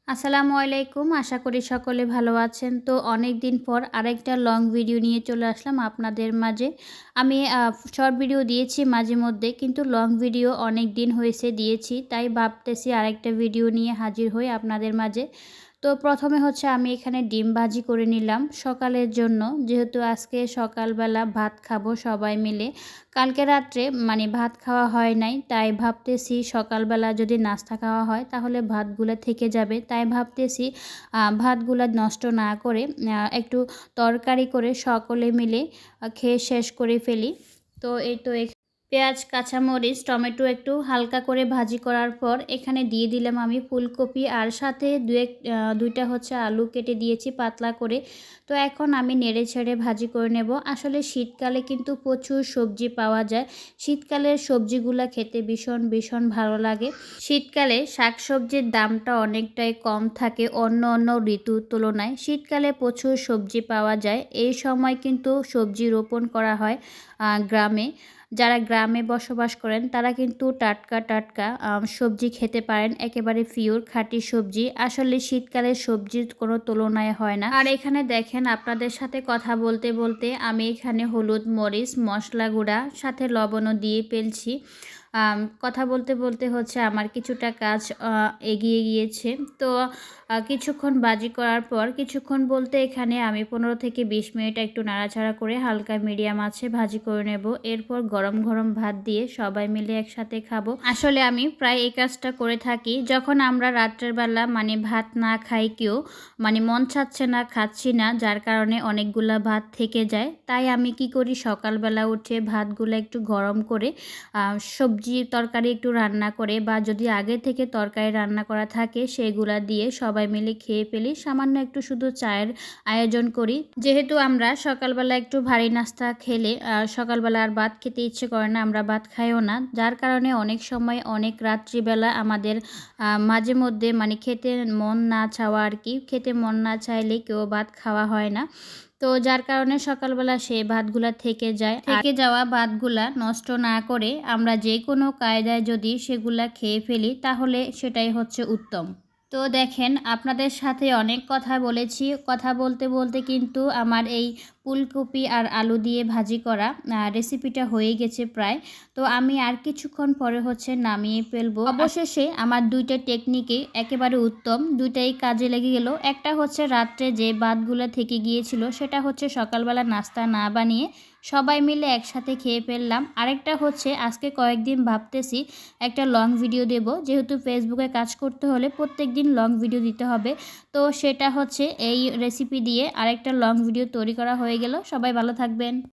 আসসালামু আলাইকুম। আশা করি সকলে ভালো আছেন। তো অনেক দিন পর আরেকটা লং ভিডিও নিয়ে চলে আসলাম আপনাদের মাঝে। আমি শর্ট ভিডিও দিয়েছি মাঝে মধ্যে, কিন্তু লং ভিডিও অনেক দিন হয়েছে দিয়েছি। তাই ভাবতেছি আরেকটা ভিডিও নিয়ে হাজির হই আপনাদের মাঝে। তো প্রথমে হচ্ছে আমি এখানে ডিম ভাজি করে নিলাম সকালের জন্য, যেহেতু আজকে সকালবেলা ভাত খাবো সবাই মিলে। কালকে রাত্রে ভাত খাওয়া হয় নাই, তাই ভাবতেছি সকালবেলা যদি নাস্তা খাওয়া হয় তাহলে ভাতগুলো থেকে যাবে। তাই ভাবতেছি ভাতগুলো নষ্ট না করে একটু তরকারি করে সকলে মিলে খেয়ে শেষ করে ফেলি। তো এই তো পেঁয়াজ, কাঁচামরিচ, টমেটো একটু হালকা করে ভাজি করার পর এখানে দিয়ে দিলাম আমি ফুলকপি, আর সাথে দুইটা হচ্ছে আলু কেটে দিয়েছি পাতলা করে। তো এখন আমি নেড়ে ছেড়ে ভাজি করে নেব। আসলে শীতকালে কিন্তু প্রচুর সবজি পাওয়া যায়। শীতকালের সবজিগুলো খেতে ভীষণ ভীষণ ভালো লাগে। শীতকালে শাকসবজির দামটা অনেকটাই কম থাকে অন্য অন্য ঋতুর তুলনায়। শীতকালে প্রচুর সবজি পাওয়া যায়। এই সময় কিন্তু সবজি রোপণ করা হয় গ্রামে। যারা গ্রামে বসবাস করেন তারা কিন্তু টাটকা টাটকা সবজি খেতে পারেন, একেবারে পিওর খাঁটি সবজি। আসলে শীতকালে সবজির কোনো তুলনায় হয় না। আর এখানে দেখেন, আপনাদের সাথে কথা বলতে বলতে আমি এখানে হলুদ, মরিচ, মশলা গুঁড়া সাথে লবণও দিয়ে ফেলছি। কথা বলতে বলতে হচ্ছে আমার কিছুটা কাজ এগিয়ে গিয়েছে। তো কিছুক্ষণ ভাজি করার পর, কিছুক্ষণ বলতে এখানে আমি 15 থেকে 20 মিনিট একটু নাড়াচাড়া করে হালকা মিডিয়াম আছে ভাজি করে নেব। এরপর গরম গরম ভাত দিয়ে সবাই মিলে একসাথে খাবো। আসলে আমি প্রায় এই কাজটা করে থাকি যখন আমরা রাত্রের বেলা ভাত না খাই কেউ, মন চাচ্ছে না, খাচ্ছি না, যার কারণে অনেকগুলা ভাত থেকে যায়। তাই আমি কি করি, সকালবেলা উঠে ভাতগুলো একটু গরম করে সবজি তরকারি একটু রান্না করে, বা যদি আগে থেকে তরকারি রান্না করা থাকে সেগুলা দিয়ে সবাই মিলে খেয়ে ফেলি। সামান্য একটু শুধু চায়ের আয়োজন করি, যেহেতু আমরা সকালবেলা একটু ভারী নাস্তা খেলে সকালবেলা আর ভাত খেতে ইচ্ছে করে না, আমরা ভাত খাইও না। যার কারণে অনেক সময় অনেক রাত্রিবেলা আমাদের মাঝে মধ্যে খেতে মন না চাওয়া আর কি, খেতে মন না চাইলে কেউ ভাত খাওয়া হয় না। তো যার কারণে সকালবেলা সেই ভাতগুলা থেকে যায়। থেকে যাওয়া ভাতগুলা নষ্ট না করে আমরা যে কোনো কায়দায় যদি সেগুলা খেয়ে ফেলি তাহলে সেটাই হচ্ছে উত্তম। তো দেখেন, আপনাদের সাথে অনেক কথা বলেছি। কথা বলতে বলতে কিন্তু আমার এই ফুলকপি আর আলু দিয়ে ভাজি করা রেসিপিটা হয়ে গেছে প্রায়। তো আমি আর কিছুক্ষণ পরে হচ্ছে নামিয়ে ফেলবো। অবশেষে আমার দুইটা টেকনিকে একেবারে উত্তম, দুইটাই কাজে লেগে গেল। একটা হচ্ছে রাত্রে যে ভাতগুলো থেকে গিয়েছিল সেটা হচ্ছে সকালবেলা নাস্তা না বানিয়ে সবাই মিলে একসাথে খেয়ে ফেললাম। আরেকটা হচ্ছে আজকে কয়েকদিন ভাবতেছি একটা লং ভিডিও দেব, যেহেতু ফেসবুকে কাজ করতে হলে প্রত্যেক দিন লং ভিডিও দিতে হবে। তো সেটা হচ্ছে এই রেসিপি দিয়ে আরেকটা লং ভিডিও তৈরি করা হয়ে গেল। সবাই ভালো থাকবেন।